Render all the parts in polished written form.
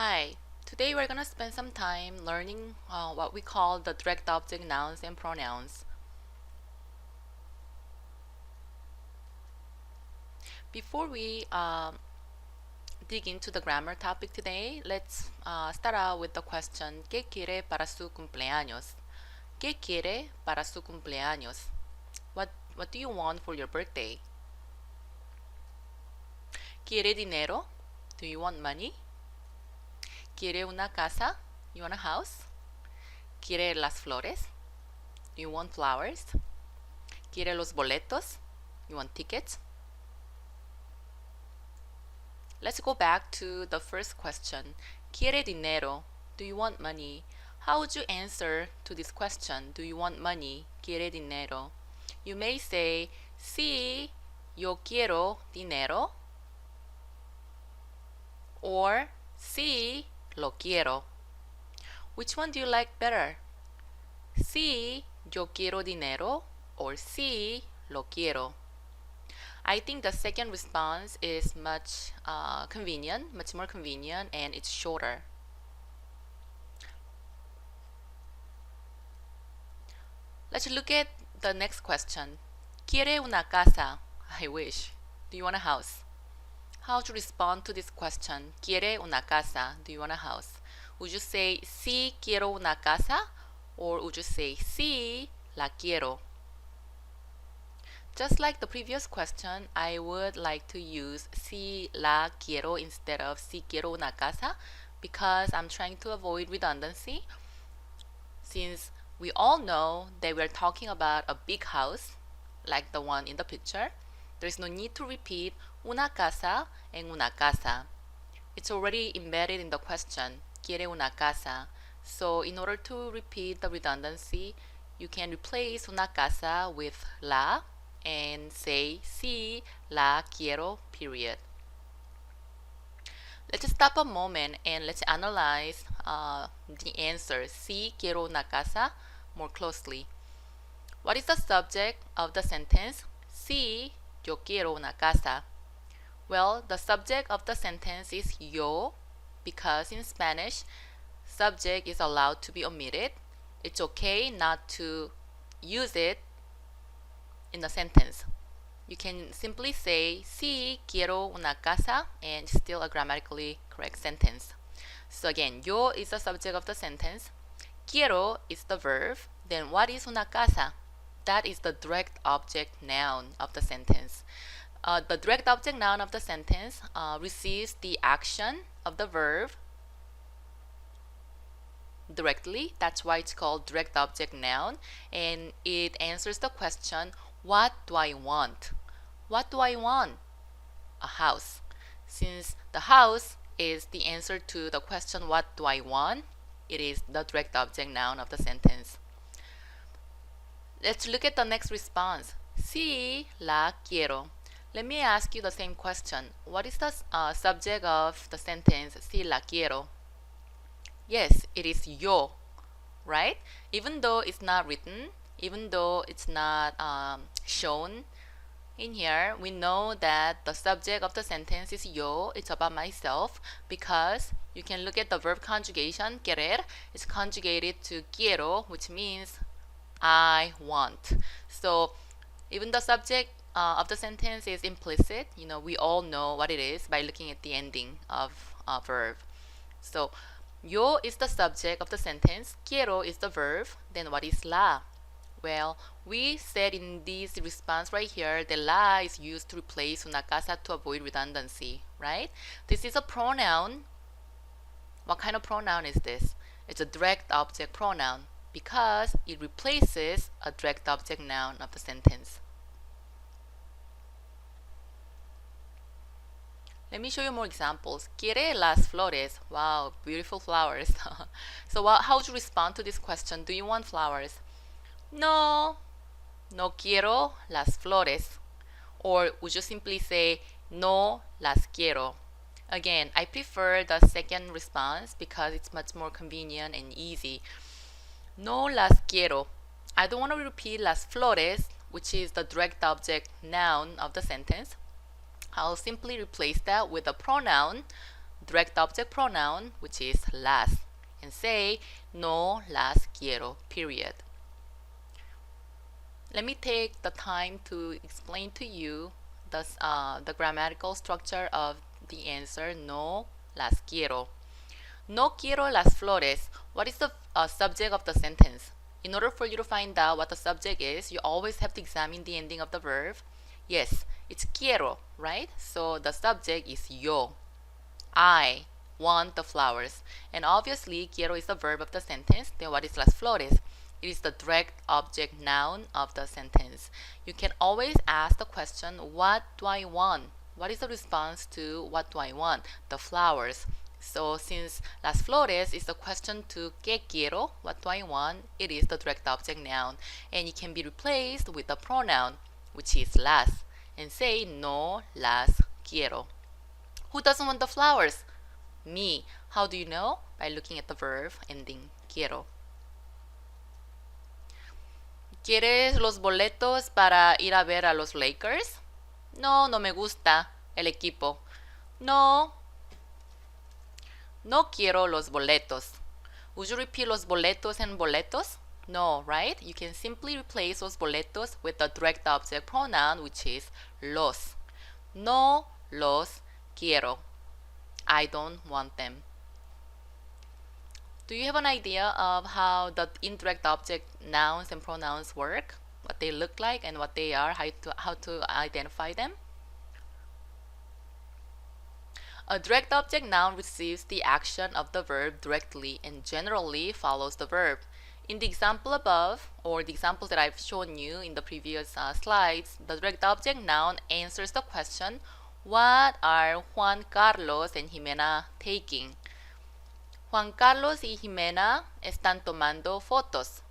Hi, today we're going to spend some time learning what we call the direct object nouns and pronouns. Before we dig into the grammar topic today, let's start out with the question, ¿Qué quiere para su cumpleaños? ¿Qué quiere para su cumpleaños? What do you want for your birthday? ¿Quiere dinero? Do you want money? ¿Quiere una casa? You want a house? ¿Quiere las flores? Do you want flowers? ¿Quiere los boletos? You want tickets? Let's go back to the first question. ¿Quiere dinero? Do you want money? How would you answer to this question? Do you want money? ¿Quiere dinero? You may say, sí, yo quiero dinero. Or, sí, lo quiero. Which one do you like better? Sí, yo quiero dinero. Or sí, lo quiero. I think the second response is much more convenient, and it's shorter. Let's look at the next question. ¿Quiere una casa? I wish. Do you want a house? How to respond to this question? ¿Quiere una casa? Do you want a house? Would you say sí quiero una casa? Or would you say sí la quiero? Just like the previous question, I would like to use si la quiero instead of si quiero una casa because I'm trying to avoid redundancy. Since we all know that we're talking about a big house, like the one in the picture, there's no need to repeat una casa and una casa. It's already embedded in the question, quiere una casa. So in order to repeat the redundancy, you can replace una casa with la and say sí la quiero, period. Let's stop a moment and let's analyze the answer sí quiero una casa more closely. What is the subject of the sentence? Sí, yo quiero una casa. Well, the subject of the sentence is yo because in Spanish, subject is allowed to be omitted. It's okay not to use it in the sentence. You can simply say, sí, quiero una casa, and still a grammatically correct sentence. So again, yo is the subject of the sentence. Quiero is the verb. Then what is una casa? That is the direct object noun of the sentence. The direct object noun of the sentence receives the action of the verb directly. That's why it's called direct object noun. And it answers the question, what do I want? What do I want? A house. Since the house is the answer to the question, what do I want? It is the direct object noun of the sentence. Let's look at the next response. Sí, la quiero. Let me ask you the same question. What is the subject of the sentence, sí, la quiero? Yes, it is yo, right? Even though it's not written, even though it's not shown in here, we know that the subject of the sentence is yo. It's about myself because you can look at the verb conjugation, querer. It's conjugated to quiero, which means I want. So even the subject of the sentence is implicit. You know, we all know what it is by looking at the ending of a verb. So yo is the subject of the sentence, quiero is the verb, then what is la? Well, we said in this response right here, the la is used to replace una casa to avoid redundancy, right? This is a pronoun. What kind of pronoun is this? It's a direct object pronoun because it replaces a direct object noun of the sentence. Let me show you more examples. Quiere las flores. Wow, beautiful flowers. So how would you respond to this question? Do you want flowers? No, no quiero las flores. Or would you simply say, no las quiero? Again, I prefer the second response because it's much more convenient and easy. No las quiero. I don't want to repeat las flores, which is the direct object noun of the sentence. I'll simply replace that with a pronoun direct object pronoun, which is las, and say, no las quiero, period. Let me take the time to explain to you the grammatical structure of the answer, no las quiero. No quiero las flores. What is the subject of the sentence? In order for you to find out what the subject is, you always have to examine the ending of the verb. Yes, it's quiero, right? So the subject is yo. I want the flowers. And obviously, quiero is the verb of the sentence. Then what is las flores? It is the direct object noun of the sentence. You can always ask the question, what do I want? What is the response to what do I want? The flowers. So since las flores is the question to ¿qué quiero? What do I want? It is the direct object noun. And it can be replaced with a pronoun, which is las. And say, no las quiero. Who doesn't want the flowers? Me. How do you know? By looking at the verb ending quiero. ¿Quieres los boletos para ir a ver a los Lakers? No, no me gusta el equipo. No quiero los boletos. Would you repeat los boletos and boletos? No, right? You can simply replace los boletos with the direct object pronoun, which is los. No los quiero. I don't want them. Do you have an idea of how the indirect object nouns and pronouns work? What they look like and what they are, how to identify them? A direct object noun receives the action of the verb directly and generally follows the verb. In the example above, or the examples that I've shown you in the previous slides, the direct object noun answers the question, what are Juan Carlos and Jimena taking? Juan Carlos y Jimena están tomando fotos.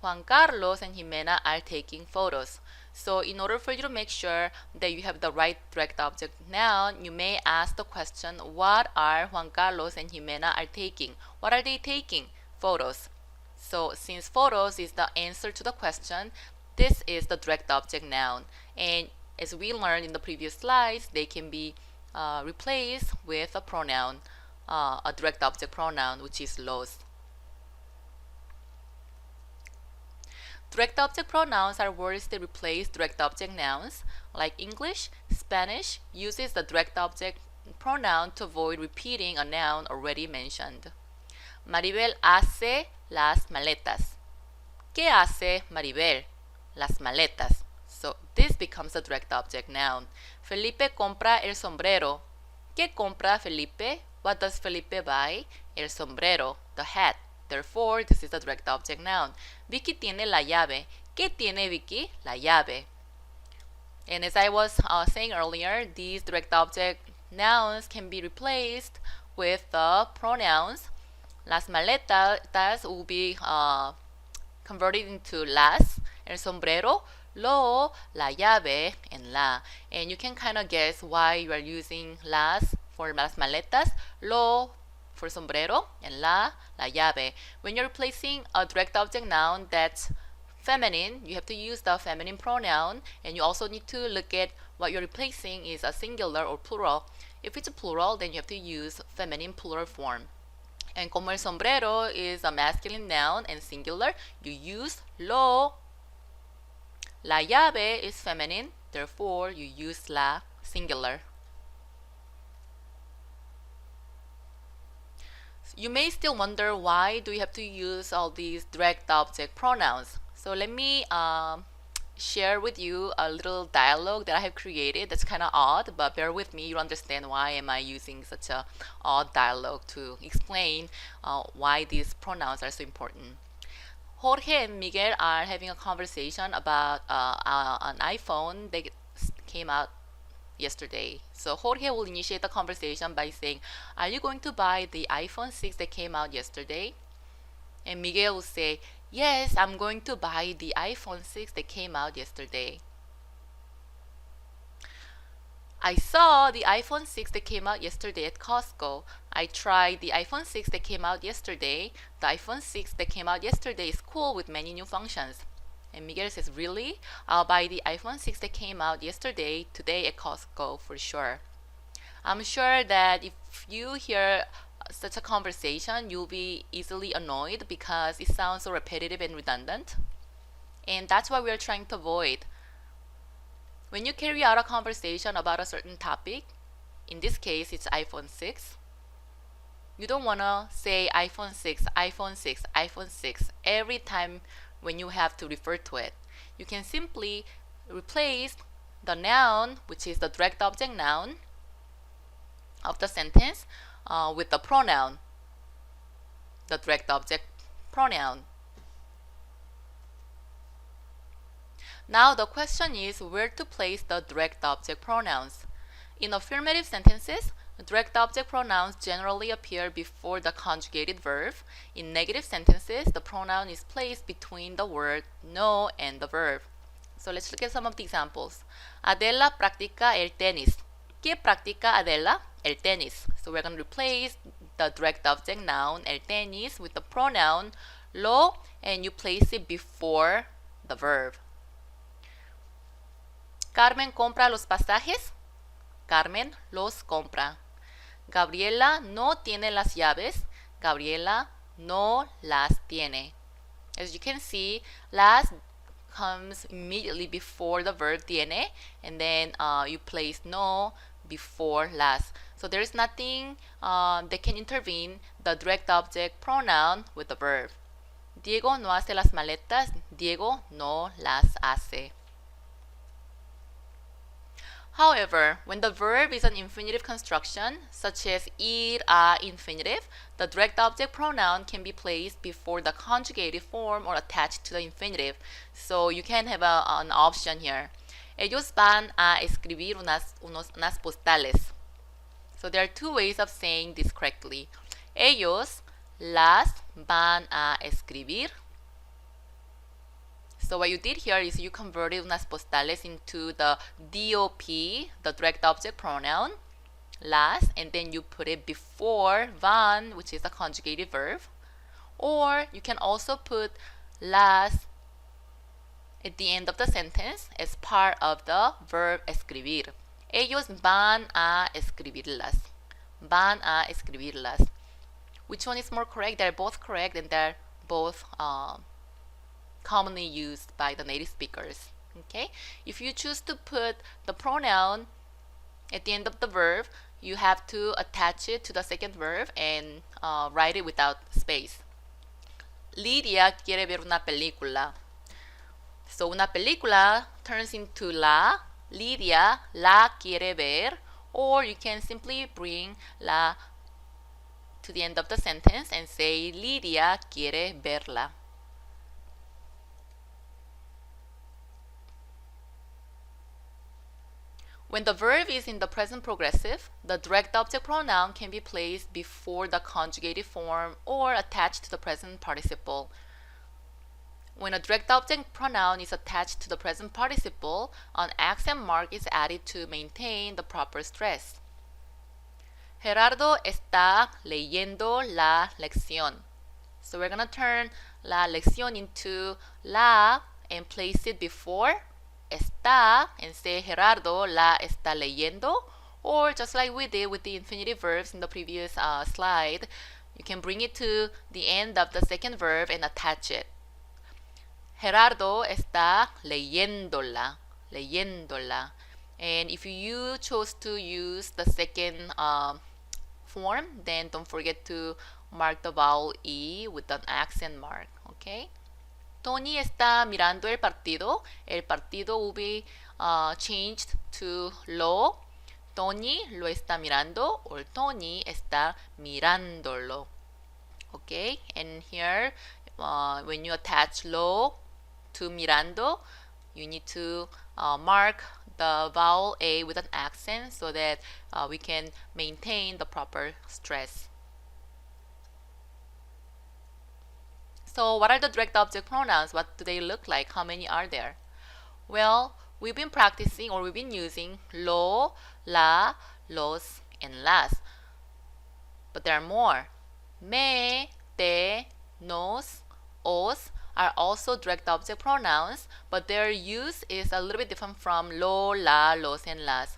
Juan Carlos and Jimena are taking photos. So in order for you to make sure that you have the right direct object noun, you may ask the question, what are Juan Carlos and Jimena are taking? What are they taking? Photos. So since photos is the answer to the question, this is the direct object noun. And as we learned in the previous slides, they can be replaced with a pronoun, a direct object pronoun, which is los. Direct object pronouns are words that replace direct object nouns. Like English, Spanish uses the direct object pronoun to avoid repeating a noun already mentioned. Maribel hace las maletas. ¿Qué hace Maribel? Las maletas. So this becomes a direct object noun. Felipe compra el sombrero. ¿Qué compra Felipe? What does Felipe buy? El sombrero, the hat. Therefore, this is a direct object noun. Vicky tiene la llave. ¿Qué tiene Vicky? La llave. And as I was saying earlier, these direct object nouns can be replaced with the pronouns. Las maletas will be converted into las. El sombrero, lo, la llave, and la. And you can kind of guess why you are using las for las maletas, lo for sombrero, and la llave. When you're replacing a direct object noun that's feminine, you have to use the feminine pronoun, and you also need to look at what you're replacing is a singular or plural. If it's a plural, then you have to use feminine plural form. And como el sombrero is a masculine noun and singular, you use lo. La llave is feminine, therefore you use la singular. You may still wonder why do you have to use all these direct object pronouns. So let me share with you a little dialogue that I have created that's kind of odd, but bear with me, you'll understand why am I using such a odd dialogue to explain why these pronouns are so important. Jorge and Miguel are having a conversation about an iPhone that came out yesterday. So Jorge will initiate the conversation by saying, are you going to buy the iPhone 6 that came out yesterday? And Miguel will say, yes, I'm going to buy the iPhone 6 that came out yesterday. I saw the iPhone 6 that came out yesterday at Costco. I tried the iPhone 6 that came out yesterday. The iPhone 6 that came out yesterday is cool with many new functions. And Miguel says, really? I'll buy the iPhone 6 that came out yesterday, today at Costco for sure. I'm sure that if you hear such a conversation, you'll be easily annoyed because it sounds so repetitive and redundant. And that's what we're trying to avoid. When you carry out a conversation about a certain topic, in this case it's iPhone 6, you don't want to say iPhone 6, iPhone 6, iPhone 6 every time when you have to refer to it. You can simply replace the noun, which is the direct object noun of the sentence, with the pronoun, the direct object pronoun. Now the question is where to place the direct object pronouns. In affirmative sentences, direct object pronouns generally appear before the conjugated verb. In negative sentences, the pronoun is placed between the word no and the verb. So let's look at some of the examples. Adela practica el tenis. ¿Qué practica Adela? El tenis. So we're going to replace the direct object noun el tenis with the pronoun lo, and you place it before the verb. Carmen compra los pasajes. Carmen los compra. Gabriela no tiene las llaves. Gabriela no las tiene. As you can see, las comes immediately before the verb tiene, and then you place no before las. So there is nothing that can intervene the direct object pronoun with the verb. Diego no hace las maletas. Diego no las hace. However, when the verb is an infinitive construction, such as ir a infinitive, the direct object pronoun can be placed before the conjugated form or attached to the infinitive. So you can have an option here. Ellos van a escribir unas postales. So there are two ways of saying this correctly. Ellos las van a escribir. So what you did here is you converted unas postales into the DOP, the direct object pronoun, las, and then you put it before van, which is a conjugated verb. Or you can also put las at the end of the sentence as part of the verb escribir. Ellos van a escribirlas. Van a escribirlas. Which one is more correct? They're both correct, and they're both commonly used by the native speakers. Okay? If you choose to put the pronoun at the end of the verb, you have to attach it to the second verb and write it without space. Lidia quiere ver una película. So una película turns into la. Lidia la quiere ver. Or you can simply bring la to the end of the sentence and say Lidia quiere verla. When the verb is in the present progressive, the direct object pronoun can be placed before the conjugated form or attached to the present participle. When a direct object pronoun is attached to the present participle, an accent mark is added to maintain the proper stress. Gerardo está leyendo la lección. So we're going to turn la lección into la and place it before está and say Gerardo la está leyendo, or just like we did with the infinitive verbs in the previous slide, you can bring it to the end of the second verb and attach it. Gerardo está leyéndola, leyéndola. And if you chose to use the second form, then don't forget to mark the vowel E with an accent mark, okay? Tony está mirando el partido. El partido will be changed to lo. Tony lo está mirando, or Tony está mirándolo. Okay, and here when you attach lo to mirando, you need to mark the vowel A with an accent so that we can maintain the proper stress. So what are the direct object pronouns? What do they look like? How many are there? Well, we've been practicing, or we've been using lo, la, los, and las. But there are more. Me, te, nos, os are also direct object pronouns, but their use is a little bit different from lo, la, los, and las.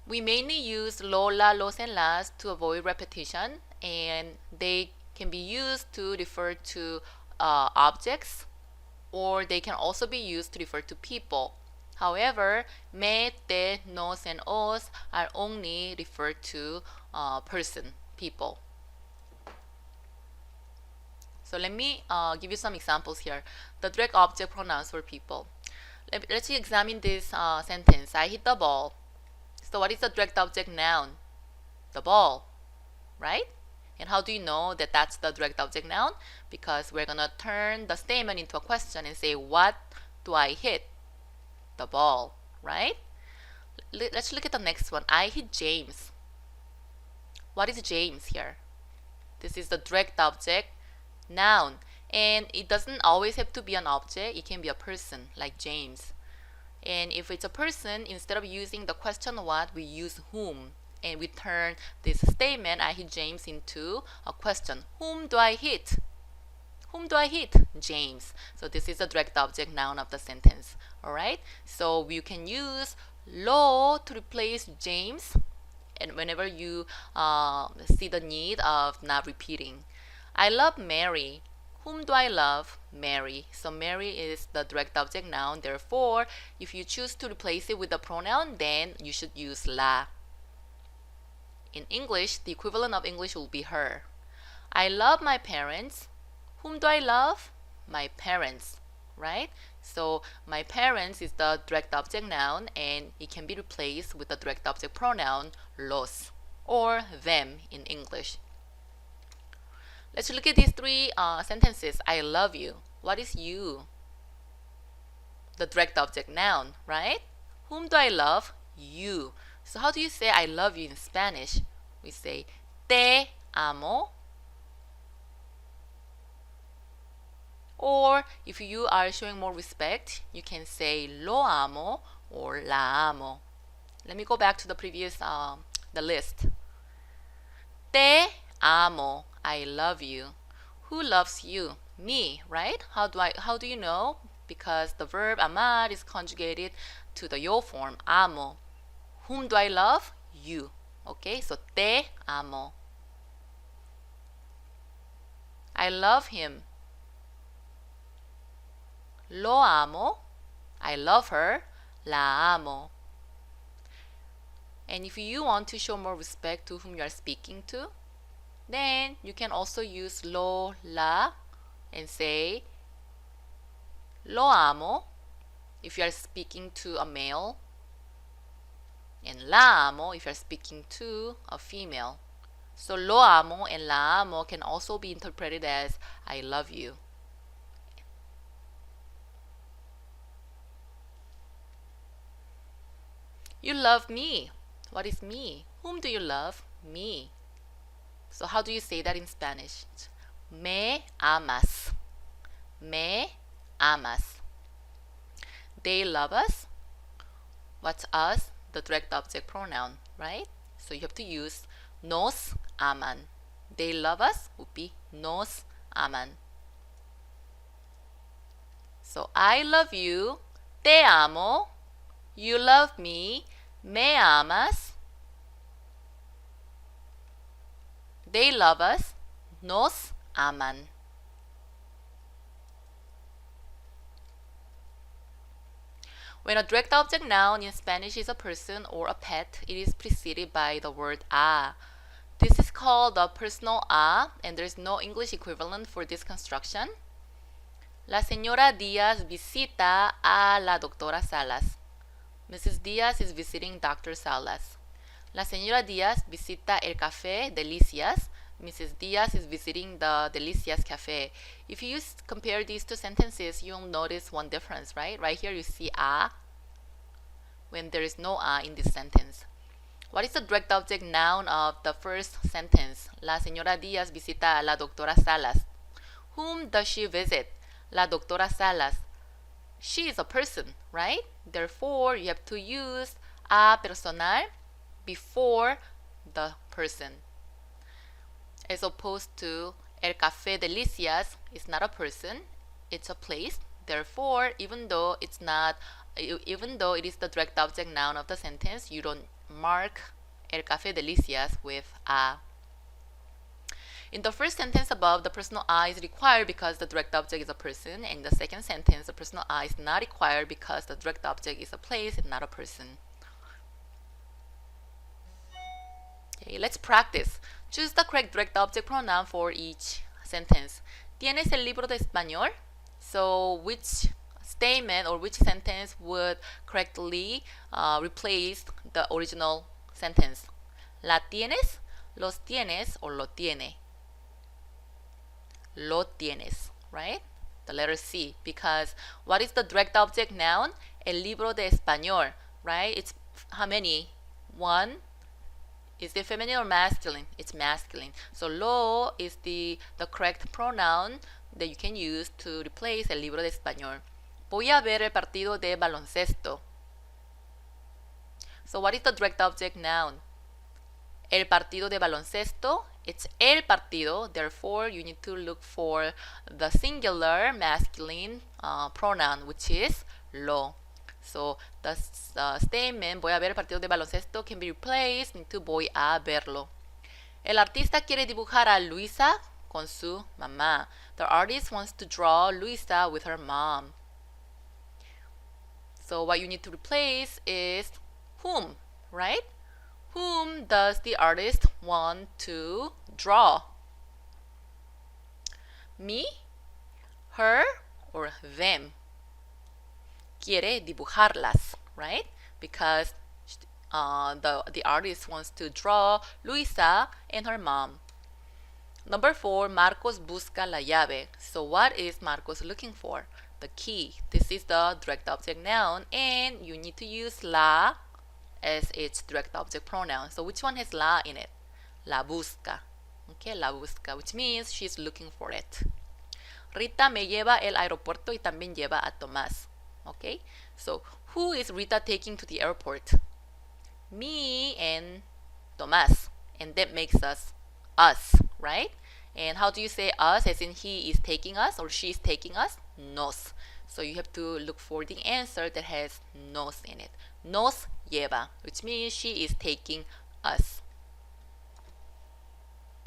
We mainly use lo, la, los, and las to avoid repetition, and they can be used to refer to objects, or they can also be used to refer to people. However, me, te, nos, and os are only referred to person, people. So let me give you some examples here. The direct object pronouns for people. Let's examine this sentence. I hit the ball. So what is the direct object noun? The ball, right? And how do you know that that's the direct object noun? Because we're going to turn the statement into a question and say, what do I hit? The ball, right? Let's look at the next one. I hit James. What is James here? This is the direct object noun. And it doesn't always have to be an object. It can be a person, like James. And if it's a person, instead of using the question what, we use whom. And we turn this statement, I hit James, into a question. Whom do I hit? Whom do I hit? James. So this is the direct object noun of the sentence. Alright? So you can use lo to replace James, and whenever you see the need of not repeating. I love Mary. Whom do I love? Mary. So Mary is the direct object noun. Therefore, if you choose to replace it with a pronoun, then you should use la. In English, the equivalent of English will be her. I love my parents. Whom do I love? My parents, right? So my parents is the direct object noun, and it can be replaced with the direct object pronoun los, or them in English. Let's look at these three sentences. I love you. What is you? The direct object noun, right? Whom do I love? You. So how do you say I love you in Spanish? We say te amo. Or if you are showing more respect, you can say lo amo or la amo. Let me go back to the previous the list. Te amo. I love you. Who loves you? Me, right? How do you know? Because the verb amar is conjugated to the yo form, amo. Whom do I love? You. Okay, so te amo. I love him. Lo amo. I love her. La amo. And if you want to show more respect to whom you are speaking to, then you can also use lo, la, and say lo amo if you are speaking to a male, and la amo if you are speaking to a female. So lo amo and la amo can also be interpreted as I love you. You love me. What is me? Whom do you love? Me. So how do you say that in Spanish? Me amas. Me amas. They love us. What's us? The direct object pronoun, right? So you have to use nos aman. They love us would be nos aman. So I love you. Te amo. You love me. Me amas. They love us. Nos aman. When a direct object noun in Spanish is a person or a pet, it is preceded by the word a. This is called the personal a, and there is no English equivalent for this construction. La señora Díaz visita a la doctora Salas. Mrs. Díaz is visiting Dr. Salas. La señora Díaz visita el café Delicias. Mrs. Díaz is visiting the Delicias cafe. If you compare these two sentences, you'll notice one difference, right? Right here you see a when there is no a in this sentence. What is the direct object noun of the first sentence? La señora Díaz visita a la doctora Salas. Whom does she visit? La doctora Salas. She is a person, right? Therefore, you have to use a personal before the person, as opposed to El Café Delicias is not a person, it's a place. Therefore, even though it is the direct object noun of the sentence, you don't mark el café delicias with a. In the first sentence above, the personal I is required because the direct object is a person. And in the second sentence, the personal I is not required because the direct object is a place and not a person. Okay, let's practice. Choose the correct direct object pronoun for each sentence. ¿Tienes el libro de español? So which statement or which sentence would correctly replace the original sentence? ¿La tienes? ¿Los tienes? Or lo tiene? Lo tienes, right? The letter C. Because what is the direct object noun? El libro de español, right? It's how many? One. Is it feminine or masculine? It's masculine. So lo is the correct pronoun that you can use to replace el libro de español. Voy a ver el partido de baloncesto. So what is the direct object noun? El partido de baloncesto. It's el partido. Therefore, you need to look for the singular masculine pronoun, which is lo. So the statement voy a ver el partido de baloncesto can be replaced into voy a verlo. El artista quiere dibujar a Luisa con su mamá. The artist wants to draw Luisa with her mom. So what you need to replace is whom, right? Whom does the artist want to draw? Me, her, or them? Quiere dibujarlas, right? Because the artist wants to draw Luisa and her mom. Number 4, Marcos busca la llave. So what is Marcos looking for? The key. This is the direct object noun, and you need to use la as its direct object pronoun. So which one has la in it? La busca. Okay, la busca, which means she's looking for it. Rita me lleva al aeropuerto y también lleva a Tomás. Okay, so who is Rita taking to the airport? Me and Tomás, and that makes us, right? And how do you say us, as in he is taking us or she is taking us? Nos. So you have to look for the answer that has nos in it. Nos lleva, which means she is taking us.